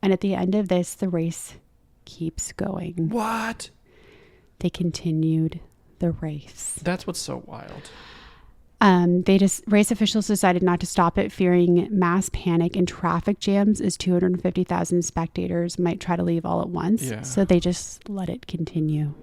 And at the end of this, the race keeps going. What? They continued the race. That's what's so wild. Race officials decided not to stop it, fearing mass panic and traffic jams as 250,000 spectators might try to leave all at once. Yeah. So they just let it continue.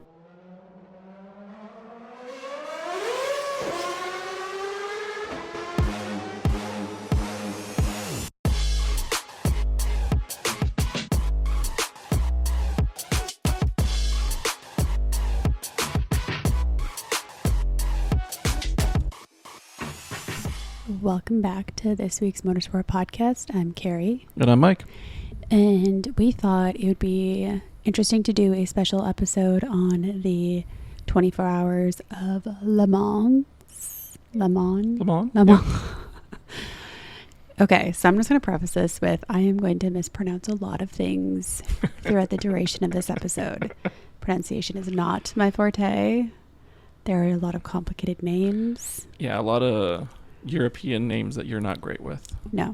Welcome back to this week's Motorsport podcast. I'm Carrie. And I'm Mike. And we thought it would be interesting to do a special episode on the 24 hours of Le Mans. Yeah. Okay, so I'm just going to preface this with I am going to mispronounce a lot of things throughout the duration of this episode. Pronunciation is not my forte. There are a lot of complicated names. Yeah, a lot of European names that you're not great with. No.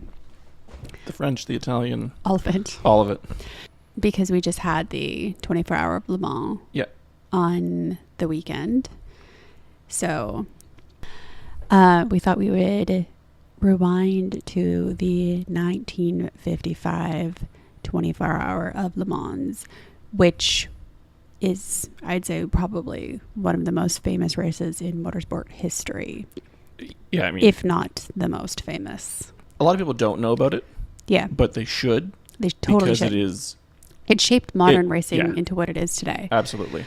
The French, the Italian. All of it. All of it. Because we just had the 24 hour of Le Mans on the weekend. So we thought we would rewind to the 1955 24 hour of Le Mans, which is, I'd say, probably one of the most famous races in motorsport history. Yeah, I mean, if not the most famous. A lot of people don't know about it. Yeah. But they should. They totally because should. It shaped modern racing yeah. into what it is today. Absolutely.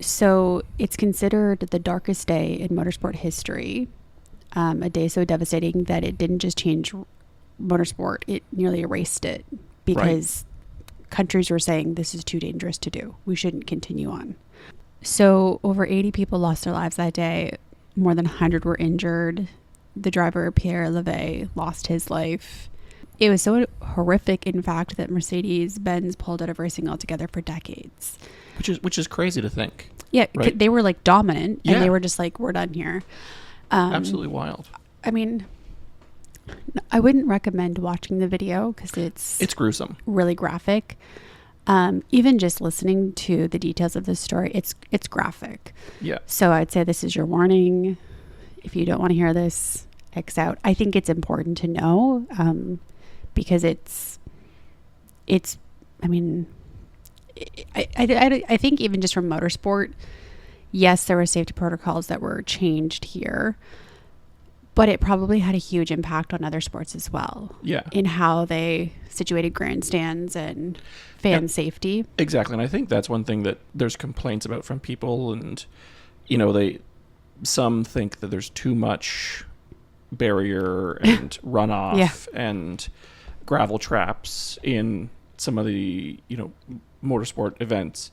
So it's considered the darkest day in motorsport history. A day so devastating that it didn't just change motorsport, it nearly erased it because countries were saying this is too dangerous to do. We shouldn't continue on. So over 80 people lost their lives that day. More than 100 were injured. The driver, Pierre Levegh, lost his life. It was so horrific, in fact, that Mercedes-Benz pulled out of racing altogether for decades. Which is crazy to think. Yeah, right? They were like dominant, and they were just like, we're done here. Absolutely wild. I mean, I wouldn't recommend watching the video because it's gruesome, really graphic. Even just listening to the details of the story, it's graphic. Yeah. So I'd say this is your warning. If you don't want to hear this, X out. I think it's important to know because it's. I mean, I think even just from motorsport, yes, there were safety protocols that were changed here, but it probably had a huge impact on other sports as well. Yeah. In how they situated grandstands and fan safety. Exactly. And I think that's one thing that there's complaints about from people. And, some think that there's too much barrier and runoff and gravel traps in some of the, motorsport events.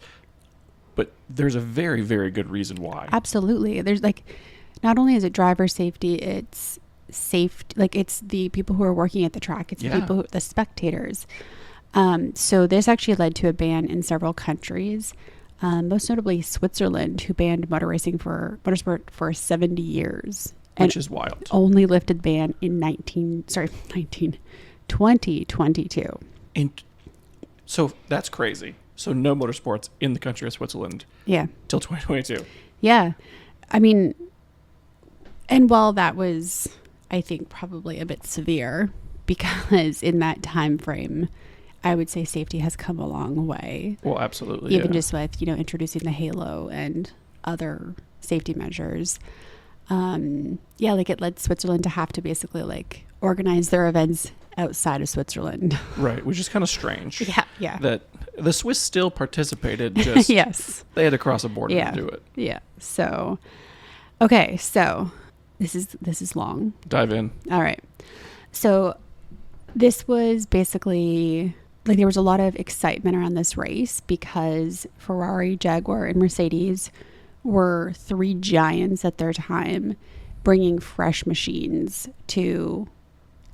But there's a very, very good reason why. Absolutely. There's not only is it driver safety, it's it's the people who are working at the track. It's the people, the spectators. So this actually led to a ban in several countries, most notably Switzerland, who banned motorsport for 70 years. Which is wild. Only lifted ban in 2022. So that's crazy. So no motorsports in the country of Switzerland. Yeah. Till 2022. Yeah. I mean, and while that was, I think, probably a bit severe, because in that time frame, I would say safety has come a long way. Well, absolutely. Even just with, introducing the halo and other safety measures. It led Switzerland to have to basically organize their events outside of Switzerland. Right, which is kind of strange. Yeah. That the Swiss still participated, just yes. They had to cross a border to do it. Yeah. So, okay, so this is long. Dive in. All right. So this was basically there was a lot of excitement around this race because Ferrari, Jaguar, and Mercedes were three giants at their time, bringing fresh machines to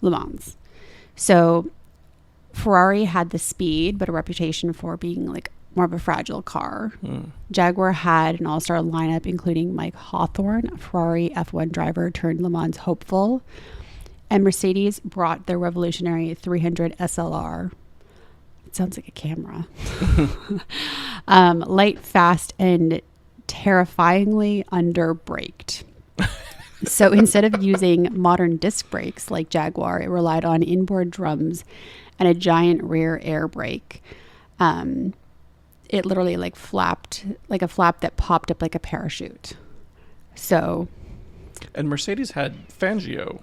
Le Mans. So Ferrari had the speed, but a reputation for being more of a fragile car. Jaguar had an all-star lineup, including Mike Hawthorne, a Ferrari F1 driver turned Le Mans hopeful. And Mercedes brought their revolutionary 300 SLR. It sounds like a camera. Light, fast, and terrifyingly under-braked. So instead of using modern disc brakes like Jaguar, it relied on inboard drums and a giant rear air brake. It literally like flapped, like a flap that popped up like a parachute. So. And Mercedes had Fangio,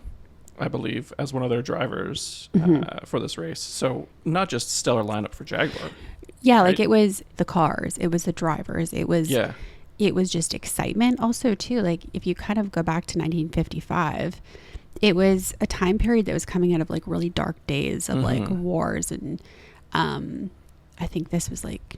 I believe, as one of their drivers for this race. So not just stellar lineup for Jaguar. Yeah, right? Like it was the cars, it was the drivers, it was just excitement also too. Like if you kind of go back to 1955, it was a time period that was coming out of like really dark days of like wars, and I think this was like,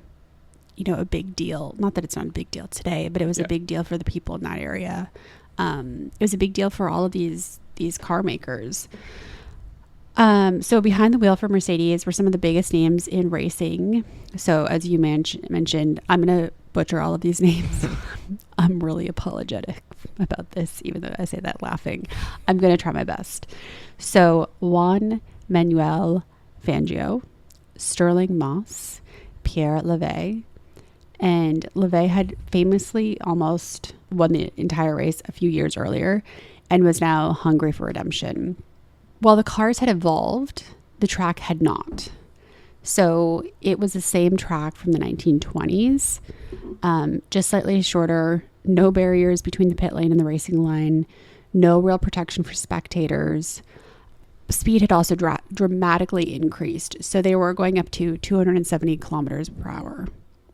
you know, a big deal. Not that it's not a big deal today, but it was a big deal for the people in that area. It was a big deal for all of these car makers. So behind the wheel for Mercedes were some of the biggest names in racing. So as you mentioned, I'm going to butcher all of these names. I'm really apologetic about this, even though I say that laughing. I'm going to try my best. So Juan Manuel Fangio, Sterling Moss, Pierre Levegh, and Levegh had famously almost won the entire race a few years earlier and was now hungry for redemption. While the cars had evolved, the track had not. So it was the same track from the 1920s, just slightly shorter, no barriers between the pit lane and the racing line, no real protection for spectators. Speed had also dramatically increased. So they were going up to 270 kilometers per hour.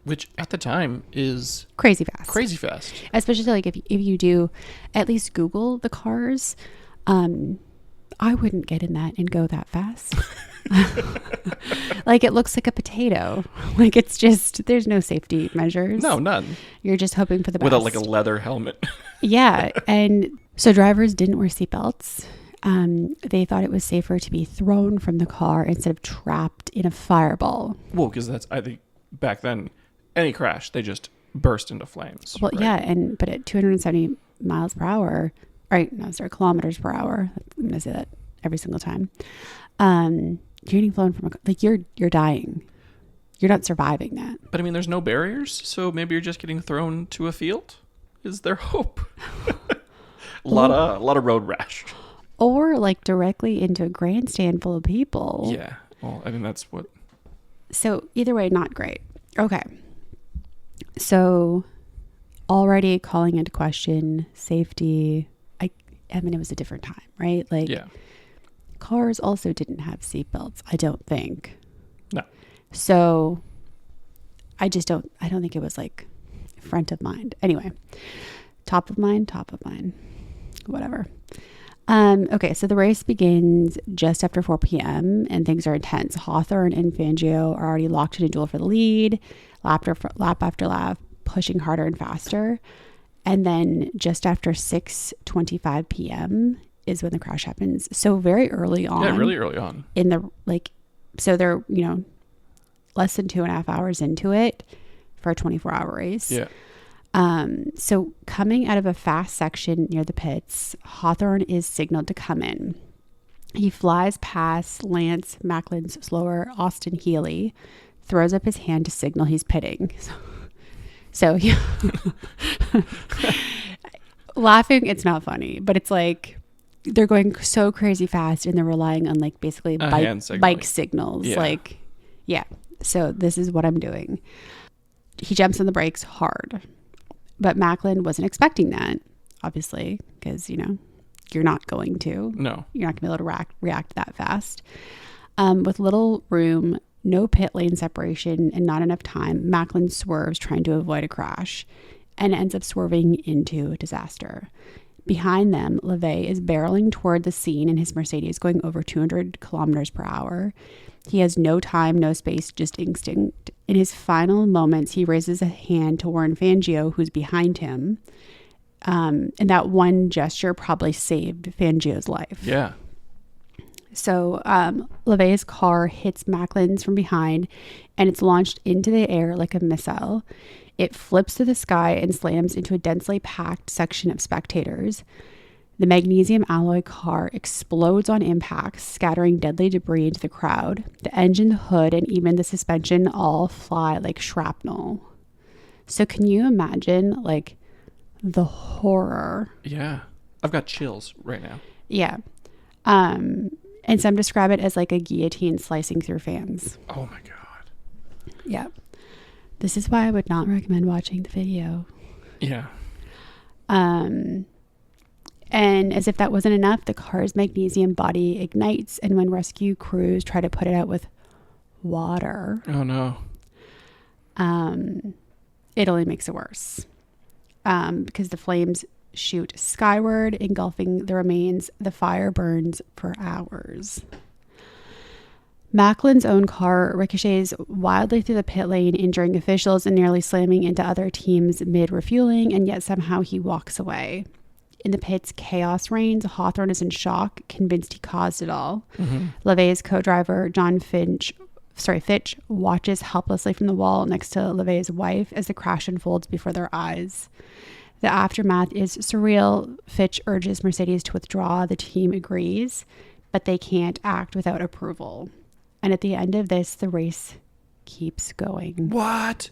Which at the time is crazy fast. Crazy fast. Especially like if you do at least Google the cars, I wouldn't get in that and go that fast. Like it looks like a potato. Like it's just, there's no safety measures. No, none. You're just hoping for the best. With like a leather helmet. Yeah. And so drivers didn't wear seatbelts. They thought it was safer to be thrown from the car instead of trapped in a fireball. Well, because that's, I think back then, any crash, they just burst into flames. Well, right? yeah. But at 270 miles per hour, kilometers per hour. I'm going to say that every single time. You're getting flown from you're dying. You're not surviving that. But I mean, there's no barriers. So maybe you're just getting thrown to a field. Is there hope? a lot of road rash. Or like directly into a grandstand full of people. Yeah. Well, I mean, that's what. So either way, not great. Okay. So already calling into question safety. I mean, it was a different time, right? Like cars also didn't have seatbelts, I don't think. No. So I don't think it was like front of mind. Anyway, top of mind, whatever. Okay, so the race begins just after 4 p.m. and things are intense. Hawthorne and Fangio are already locked in a duel for the lead, lap after lap, pushing harder and faster. And then just after 6:25 p.m. is when the crash happens. So very early on. Yeah, really early on. In the so they're, less than 2.5 hours into it for a 24-hour race. Yeah. So coming out of a fast section near the pits, Hawthorne is signaled to come in. He flies past Lance Macklin's slower Austin Healey, throws up his hand to signal he's pitting. So yeah. Laughing, it's not funny, but it's like they're going so crazy fast and they're relying on like basically bike signals. Yeah. So this is what I'm doing. He jumps on the brakes hard. But Macklin wasn't expecting that, obviously, because, you're not going to. No. You're not going to be able to react that fast. With little room, no pit lane separation, and not enough time, Macklin swerves trying to avoid a crash and ends up swerving into a disaster. Behind them, Levegh is barreling toward the scene in his Mercedes going over 200 kilometers per hour. He has no time, no space, just instinct. In his final moments, he raises a hand to warn Fangio, who's behind him. And that one gesture probably saved Fangio's life. Yeah. So Levegh's car hits Macklin's from behind, and it's launched into the air like a missile. It flips through the sky and slams into a densely packed section of spectators. The magnesium alloy car explodes on impact, scattering deadly debris into the crowd. The engine, the hood, and even the suspension all fly like shrapnel. So can you imagine, like, the horror? Yeah. I've got chills right now. Yeah. And some describe it as like a guillotine slicing through fans. Oh my God. Yeah. This is why I would not recommend watching the video. Yeah. And as if that wasn't enough, the car's magnesium body ignites, and when rescue crews try to put it out with water, Oh no. it only makes it worse. Because the flames shoot skyward, engulfing the remains. The fire burns for hours. Macklin's own car ricochets wildly through the pit lane, injuring officials and nearly slamming into other teams mid-refueling, and yet somehow he walks away. In the pits, chaos reigns. Hawthorne is in shock, convinced he caused it all. Levegh's co-driver, Fitch, watches helplessly from the wall next to Levegh's wife as the crash unfolds before their eyes. The aftermath is surreal. Fitch urges Mercedes to withdraw. The team agrees, but they can't act without approval. And at the end of this, the race keeps going. What?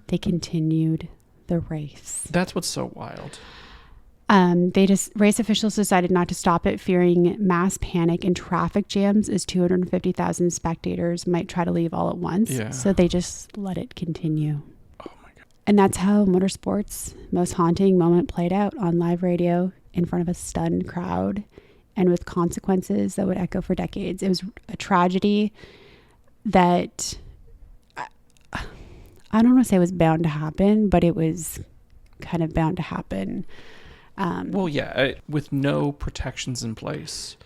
They continued the race. That's what's so wild. Race officials decided not to stop it, fearing mass panic and traffic jams as 250,000 spectators might try to leave all at once. Yeah. So they just let it continue. Oh my God. And that's how Motorsport's most haunting moment played out on live radio in front of a stunned crowd and with consequences that would echo for decades. It was a tragedy that I don't want to say it was bound to happen, but it was kind of bound to happen. Well, yeah, with no protections in place,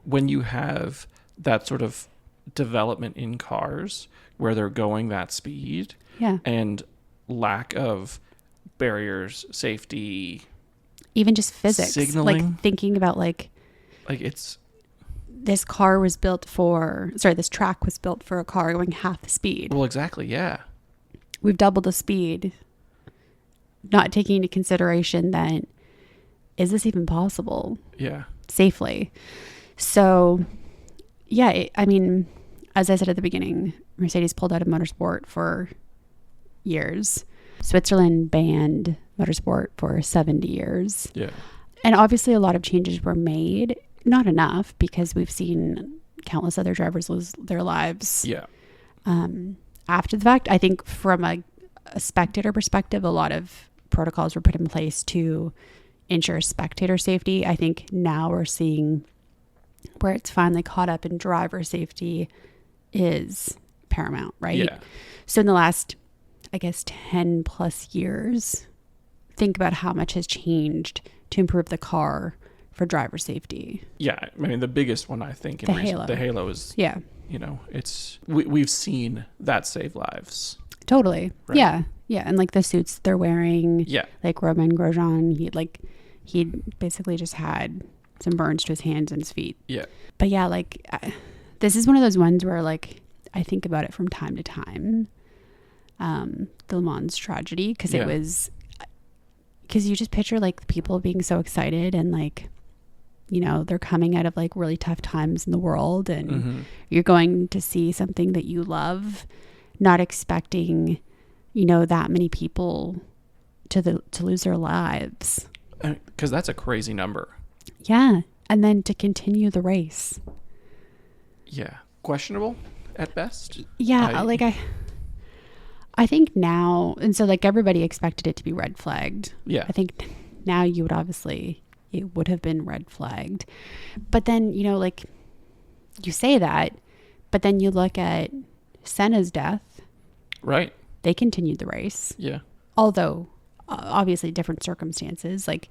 when you have that sort of development in cars where they're going that speed, yeah, and lack of barriers, safety, even just physics, signaling, like thinking about like it's this track was built for a car going half the speed. Well, exactly, yeah. We've doubled the speed, not taking into consideration that, is this even possible? Yeah. Safely. So, yeah, I mean, as I said at the beginning, Mercedes pulled out of motorsport for years. Switzerland banned motorsport for 70 years. Yeah. And obviously a lot of changes were made. Not enough, because we've seen countless other drivers lose their lives. Yeah. After the fact, I think from a spectator perspective, a lot of protocols were put in place to ensure spectator safety. I think now we're seeing where it's finally caught up and driver safety is paramount, right? Yeah. So in the last, I guess, 10 plus years, think about how much has changed to improve the car for driver safety. Yeah. I mean, the biggest one, I think, The Halo. The Halo is, Yeah. you know, we've seen that save lives. Totally. Right. Yeah. Yeah. And like the suits they're wearing, Yeah. like Romain Grosjean, he basically just had some burns to his hands and his feet. Yeah. But yeah, like this is one of those ones where like I think about it from time to time. The Le Mans tragedy, because Yeah. it was, because you just picture like people being so excited and like, you know, they're coming out of like really tough times in the world, and you're going to see something that you love, not expecting, you know, that many people to lose their lives. Because that's a crazy number. Yeah. And then to continue the race. Yeah. Questionable at best. Yeah. I think now, and so like everybody expected it to be red flagged. Yeah. I think now it would have been red flagged. But then, you know, like you say that, but then you look at Senna's death. Right. They continued the race. Yeah. Although obviously different circumstances, like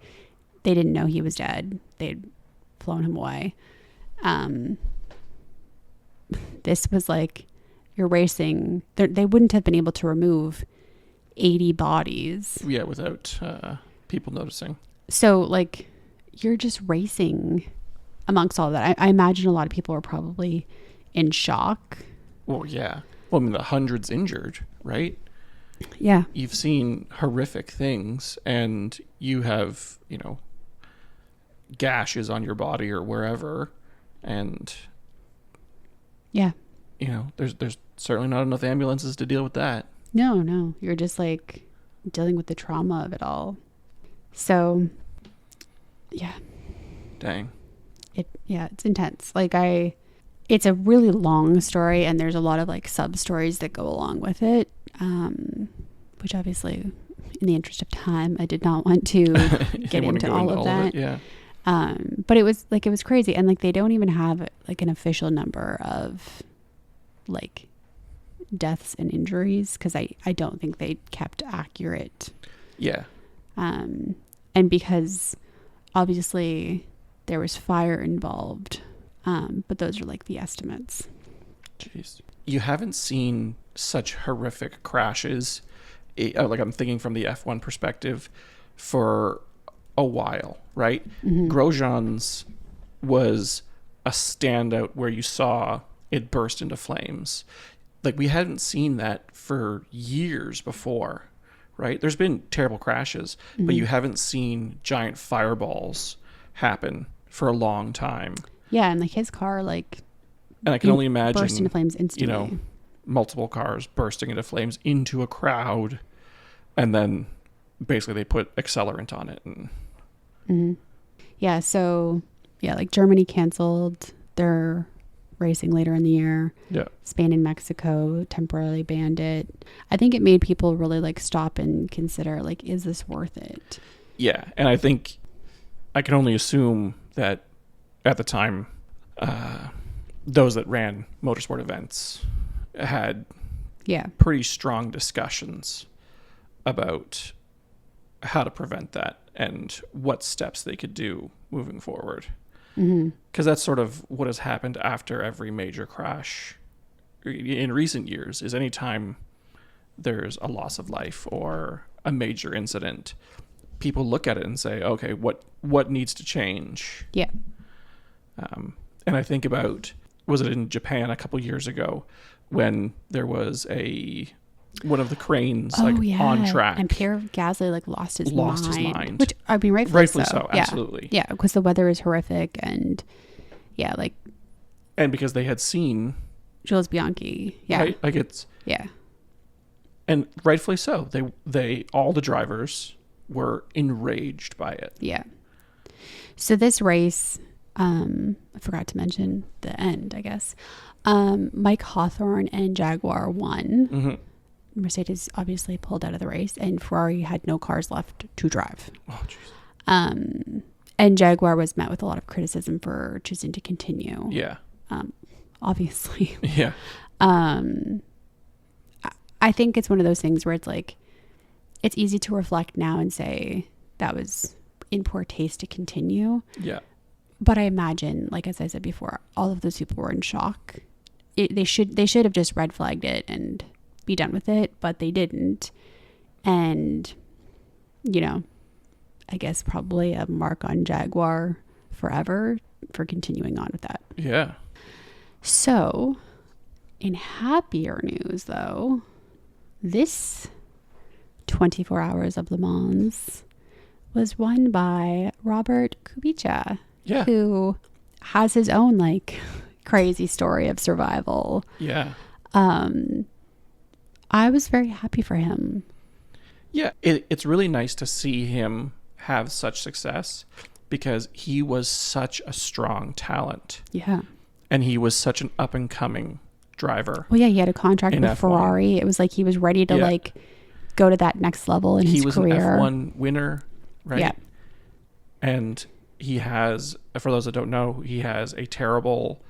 they didn't know he was dead. They'd flown him away. This was like, you're racing. They wouldn't have been able to remove 80 bodies. Yeah, without people noticing. So like, you're just racing amongst all that. I imagine a lot of people are probably in shock. Well, yeah. Well, I mean, the hundreds injured, right? Yeah. You've seen horrific things, and you have, you know, gashes on your body or wherever, and yeah, you know, there's certainly not enough ambulances to deal with that. No, you're just like dealing with the trauma of it all. So yeah, Dang. It's intense. Like it's a really long story, and there's a lot of like sub stories that go along with it, which obviously, in the interest of time, I did not want to get into all of that. Yeah. But it was crazy, and like they don't even have like an official number of like deaths and injuries, because I don't think they kept accurate. Yeah. And because obviously there was fire involved, but those are like the estimates. Jeez. You haven't seen such horrific crashes, like I'm thinking from the F1 perspective, for a while, right? Mm-hmm. Grosjean's was a standout where you saw it burst into flames. Like, we hadn't seen that for years before, right? There's been terrible crashes, mm-hmm. but you haven't seen giant fireballs happen for a long time. Yeah, and like his car, like, and I can only imagine burst into flames instantly. You know, multiple cars bursting into flames into a crowd, and then basically they put accelerant on it. And mm-hmm. Yeah, so yeah, like Germany canceled their racing later in the year. Yeah. Spain and Mexico temporarily banned it. I think it made people really like stop and consider, like, is this worth it? Yeah, and I think I can only assume that at the time, those that ran motorsport events had pretty strong discussions about how to prevent that and what steps they could do moving forward. Because that's sort of what has happened after every major crash in recent years, is anytime there's a loss of life or a major incident, people look at it and say, okay, what needs to change? Yeah. And I think about, was it in Japan a couple years ago when there was one of the cranes on track, and Pierre Gasly like lost his mind, which I mean rightfully so. Absolutely. Yeah, because the weather is horrific, and and because they had seen Jules Bianchi, right? Like it's and rightfully so. They all the drivers were enraged by it. Yeah. So this race, I forgot to mention the end, I guess. Mike Hawthorne and Jaguar won. Mm-hmm. Mercedes obviously pulled out of the race, and Ferrari had no cars left to drive. Oh, jeez. And Jaguar was met with a lot of criticism for choosing to continue. Yeah. Obviously. Yeah. I think it's one of those things where it's like, it's easy to reflect now and say that was in poor taste to continue. Yeah. But I imagine, like, as I said before, all of those people were in shock. They should have just red flagged it and be done with it, but they didn't. And, you know, I guess probably a mark on Jaguar forever for continuing on with that. Yeah. So, in happier news, though, this 24 Hours of Le Mans was won by Robert Kubica, who has his own, like, crazy story of survival. Yeah. I was very happy for him. Yeah, it's really nice to see him have such success, because he was such a strong talent. Yeah. And he was such an up-and-coming driver. Well, yeah, he had a contract with F1. Ferrari. It was like he was ready to, like, go to that next level in his career. He was an F1 winner, right? Yeah. And he has, for those that don't know, he has a terrible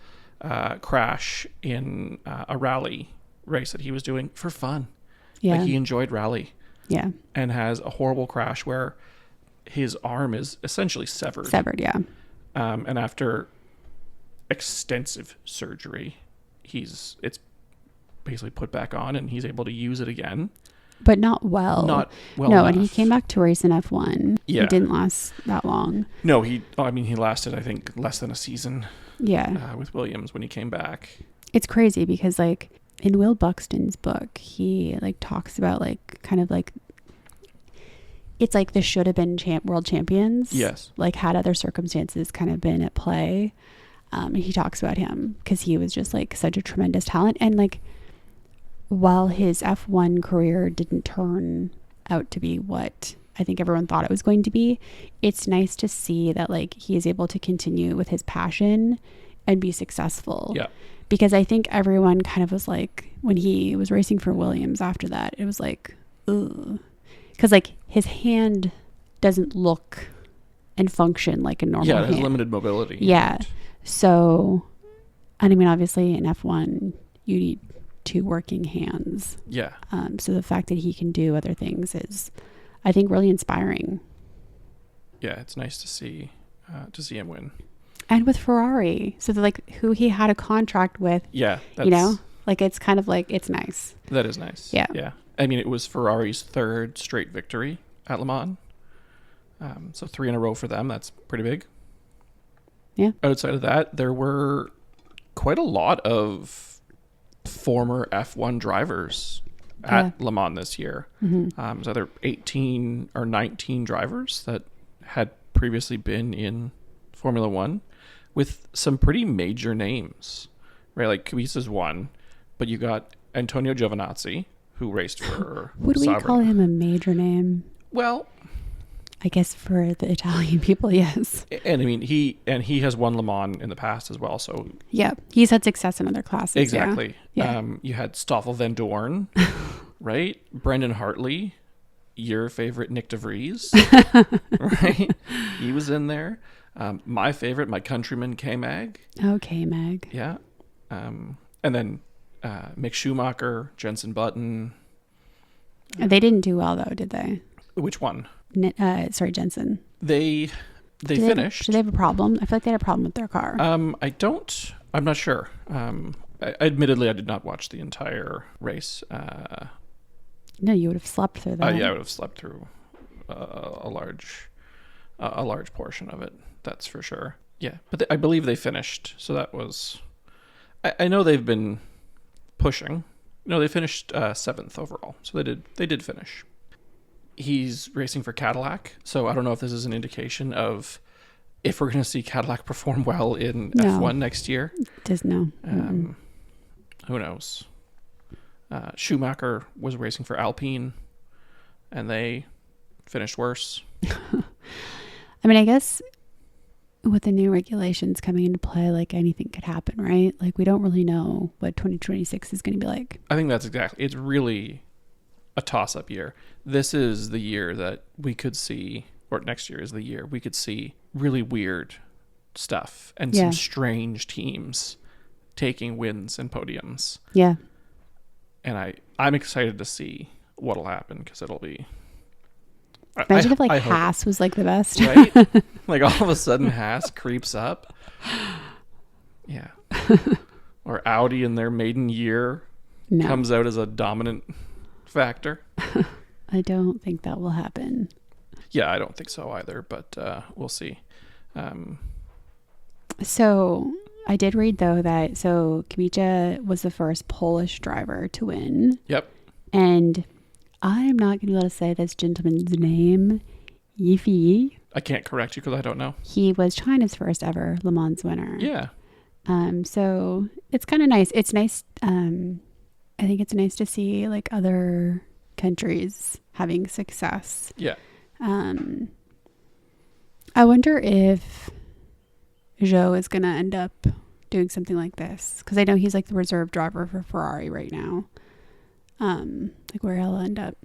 crash in a rally race that he was doing for fun. Yeah. Like, he enjoyed rally. Yeah. And has a horrible crash where his arm is essentially severed. Yeah. And after extensive surgery, it's basically put back on, and he's able to use it again. But not well. No, enough. And he came back to race in F1. Yeah. He didn't last that long. No, he lasted, I think, less than a season. Yeah. With Williams when he came back. It's crazy because, like, in Will Buxton's book, he, like, talks about, like, kind of, like, it's like this should have been world champions. Yes. Like had other circumstances kind of been at play. And he talks about him because he was just like such a tremendous talent. And like, while his F1 career didn't turn out to be what I think everyone thought it was going to be, it's nice to see that like he is able to continue with his passion and be successful. Yeah. Because I think everyone kind of was like, when he was racing for Williams after that, it was like, ugh. Because like his hand doesn't look and function like a normal hand. Yeah, it has limited mobility. Yeah. So, and I mean, obviously in F1, you need 2 working hands. Yeah. So the fact that he can do other things is, I think, really inspiring. Yeah, it's nice to see him win. And with Ferrari, so like who he had a contract with. Yeah, you know, like it's kind of like, it's nice. That is nice. Yeah. Yeah. I mean, it was Ferrari's 3rd straight victory at Le Mans. So 3 in a row for them. That's pretty big. Yeah. Outside of that, there were quite a lot of former F1 drivers at Le Mans this year. Mm-hmm. So there 18 or 19 drivers that had previously been in Formula One with some pretty major names, right? Like Kubica's one, but you got Antonio Giovinazzi, who raced for Would we call him a major name? Well, I guess for the Italian people, yes. And I mean, he has won Le Mans in the past as well. So yeah, he's had success in other classes. Exactly. Yeah. You had Stoffel Van Dorn, right? Brendan Hartley, your favorite Nick de Vries, right? He was in there. My favorite, my countryman K-Mag. Oh, K-Mag. Yeah. And then Mick Schumacher, Jenson Button. They didn't do well though, did they? Which one? Sorry, Jensen. They finished. Did they have a problem? I feel like they had a problem with their car. I'm not sure. Admittedly, I did not watch the entire race. No, you would have slept through that. Yeah, I would have slept through a large portion of it. That's for sure. Yeah, but I believe they finished. So that was. I know they've been pushing. No, they finished 7th overall. So they did finish. He's racing for Cadillac, so I don't know if this is an indication of if we're going to see Cadillac perform well in F1 next year. Just no. Who knows? Schumacher was racing for Alpine, and they finished worse. I mean, I guess with the new regulations coming into play, like anything could happen, right? Like we don't really know what 2026 is going to be like. I think that's exactly. It's really a toss-up year. This is the year that we could see, or next year is the year we could see really weird stuff and some strange teams taking wins and podiums. Yeah. And I'm excited to see what'll happen because it'll be. Imagine if Haas was like the best, right? Like all of a sudden Haas creeps up. Yeah. Or Audi in their maiden year comes out as a dominant factor. I don't think that will happen. Yeah, I don't think so either, but we'll see. So I did read though that Kubica was the first Polish driver to win. Yep. And I'm not going to be able to say this gentleman's name. Yiffy. I can't correct you because I don't know. He was China's first ever Le Mans winner. Yeah. So it's kind of nice. It's nice. I think it's nice to see like other countries having success. Yeah. I wonder if Zhou is going to end up doing something like this because I know he's like the reserve driver for Ferrari right now. Like where he'll end up.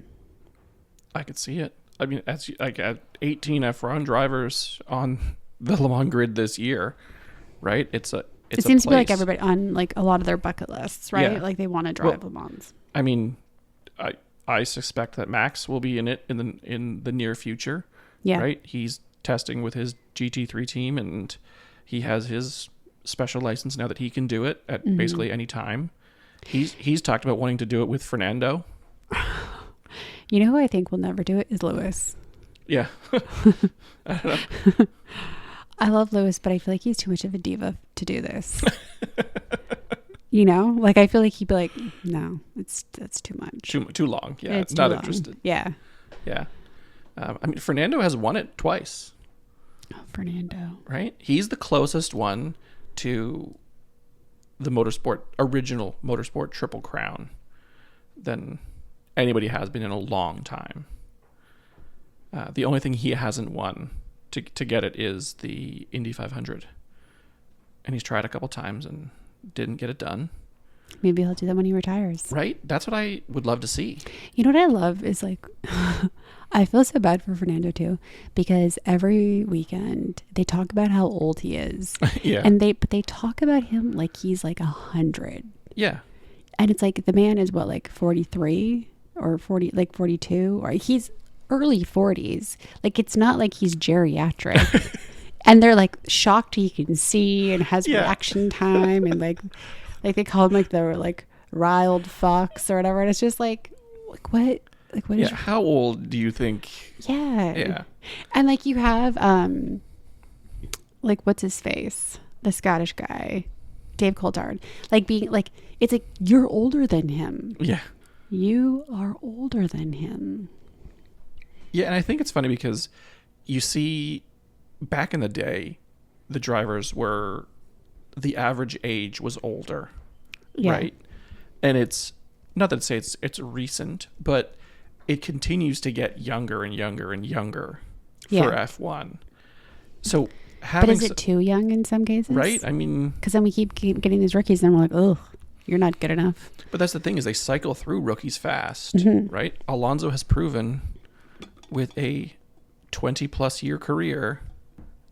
I could see it. I mean, I got 18 F1 drivers on the Le Mans grid this year, right? It seems to be like everybody on like a lot of their bucket lists, right? Yeah. Like they want to drive Le Mans. I mean, I suspect that Max will be in it in the near future. Yeah. Right. He's testing with his GT3 team, and he has his special license now that he can do it at basically any time. He's talked about wanting to do it with Fernando. You know who I think will never do it is Lewis. Yeah. I don't know. I love Lewis, but I feel like he's too much of a diva to do this. You know, like I feel like he'd be like, no, that's too much. Too long. Yeah. It's not long. Interested. Yeah. Yeah. I mean, Fernando has won it twice. Oh, Fernando. Right? He's the closest one to the original Motorsport Triple Crown than anybody has been in a long time. The only thing he hasn't won to get it is the Indy 500. And he's tried a couple times and didn't get it done. Maybe he'll do that when he retires. Right? That's what I would love to see. You know what I love is like, I feel so bad for Fernando too, because every weekend they talk about how old he is. Yeah. But they talk about him like he's like 100. Yeah. And it's like the man is what, like 43 or 40, like 42, or he's early 40s. Like it's not like he's geriatric. And they're like shocked he can see and has reaction time, and like they call him like the like riled fox or whatever. And it's just like what? Like what is? How old do you think? Yeah. Yeah. And like you have like what's his face? The Scottish guy, Dave Coulthard. Like being like, it's like you're older than him. Yeah. You are older than him. Yeah, and I think it's funny because you see back in the day, the drivers were, the average age was older, right? And it's not that it's recent, but it continues to get younger and younger and younger for F1. So but is it too young in some cases? Right? I mean, because then we keep getting these rookies, and we're like, oh, you're not good enough. But that's the thing, is they cycle through rookies fast, right? Alonso has proven with a 20 plus year career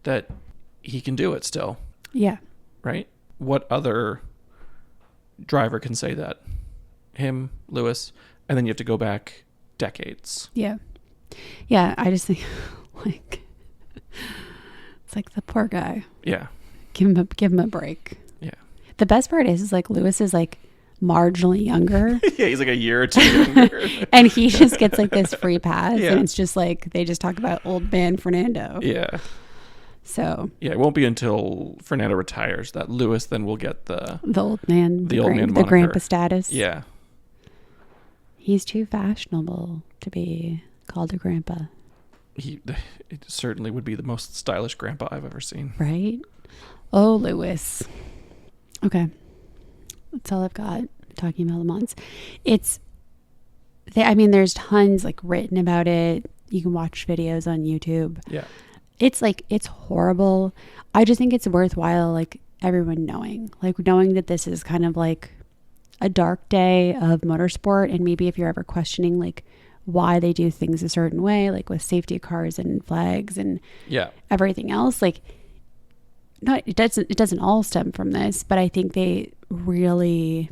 that he can do it still. Yeah. Right? What other driver can say that? Him, Lewis, and then you have to go back decades. Yeah. Yeah, I just think like it's like the poor guy. Yeah. Give him a break. Yeah. The best part is like Lewis is like marginally younger. Yeah, he's like a year or two younger. And he just gets like this free pass, and it's just like they just talk about old man Fernando. Yeah. So yeah, it won't be until Fernando retires that Lewis then will get the old man, the old man the moniker. grandpa status. Yeah. He's too fashionable to be called a grandpa. It certainly would be the most stylish grandpa I've ever seen. Right? Oh, Lewis. Okay. That's all I've got talking about Le Mans. There's tons like written about it. You can watch videos on YouTube. Yeah. It's like, it's horrible. I just think it's worthwhile, like everyone knowing that this is kind of like a dark day of motorsport. And maybe if you're ever questioning like why they do things a certain way, like with safety cars and flags and everything else, like it doesn't all stem from this, but I think they really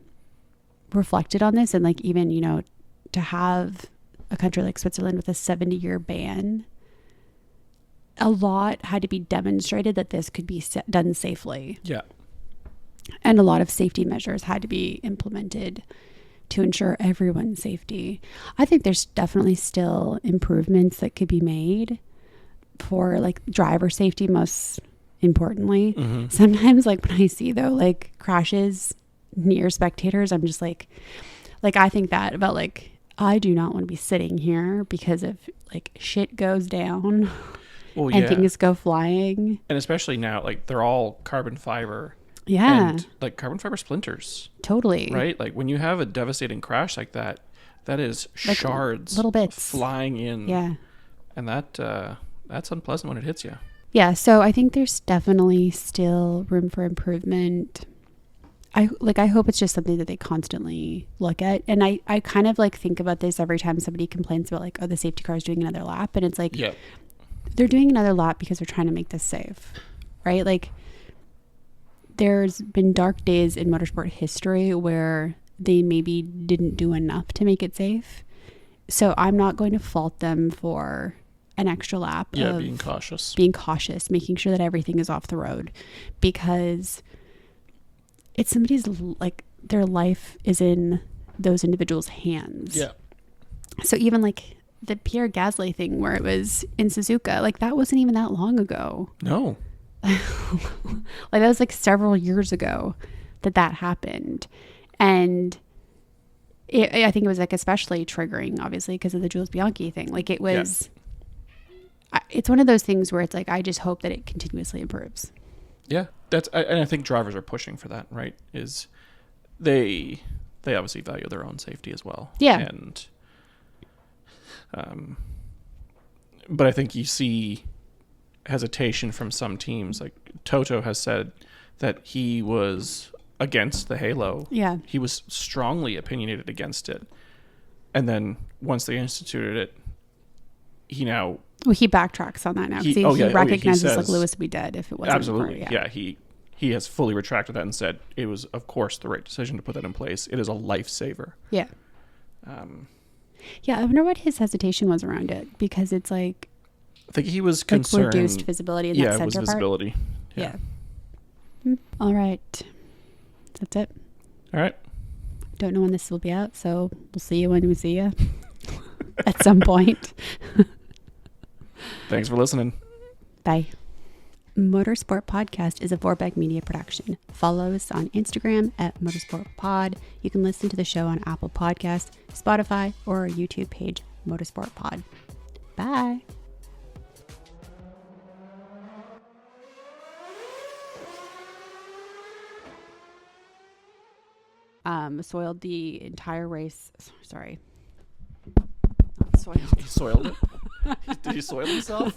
reflected on this. And like, even, you know, to have a country like Switzerland with a 70-year ban, a lot had to be demonstrated that this could be done safely. Yeah. And a lot of safety measures had to be implemented to ensure everyone's safety. I think there's definitely still improvements that could be made for like driver safety, most importantly. Mm-hmm. Sometimes like when I see though like crashes near spectators, I'm just like I think that about like, I do not want to be sitting here because if like shit goes down and things go flying. And especially now, like they're all carbon fiber. Yeah. And like carbon fiber splinters. Totally. Right? Like when you have a devastating crash like that, that is like shards, little bits flying in. Yeah. And that's unpleasant when it hits you. Yeah. So I think there's definitely still room for improvement. I hope it's just something that they constantly look at. And I kind of like think about this every time somebody complains about like, oh, the safety car is doing another lap. And it's like, they're doing another lap because they're trying to make this safe. Right? Like, there's been dark days in motorsport history where they maybe didn't do enough to make it safe. So I'm not going to fault them for an extra lap. Yeah, being cautious, making sure that everything is off the road, because it's somebody's, like, their life is in those individuals' hands. Yeah. So even like the Pierre Gasly thing where it was in Suzuka, like that wasn't even that long ago. No. Like that was like several years ago that happened. And I think it was like especially triggering, obviously, because of the Jules Bianchi thing. Like it was it's one of those things where it's like, I just hope that it continuously improves. Yeah, and I think drivers are pushing for that, right? Is they obviously value their own safety as well. Yeah. And but I think you see hesitation from some teams. Like Toto has said that he was against the halo. Yeah. He was strongly opinionated against it. And then once they instituted it, he backtracks on that now. He recognizes he says, like Lewis would be dead if it wasn't. Absolutely. Yeah. He has fully retracted that and said it was, of course, the right decision to put that in place. It is a lifesaver. Yeah. I wonder what his hesitation was around it, because it's like, I think he was concerned. Reduced visibility in that center part. Yeah, it was visibility. Yeah. All right. That's it. All right. Don't know when this will be out, so we'll see you when we see you at some point. Thanks for listening. Bye. Motorsport Podcast is a Vorbeck Media production. Follow us on Instagram at Motorsport Pod. You can listen to the show on Apple Podcasts, Spotify, or our YouTube page, Motorsport Pod. Bye. Soiled the entire race. Sorry. Not soiled. He soiled it? Did he soil himself?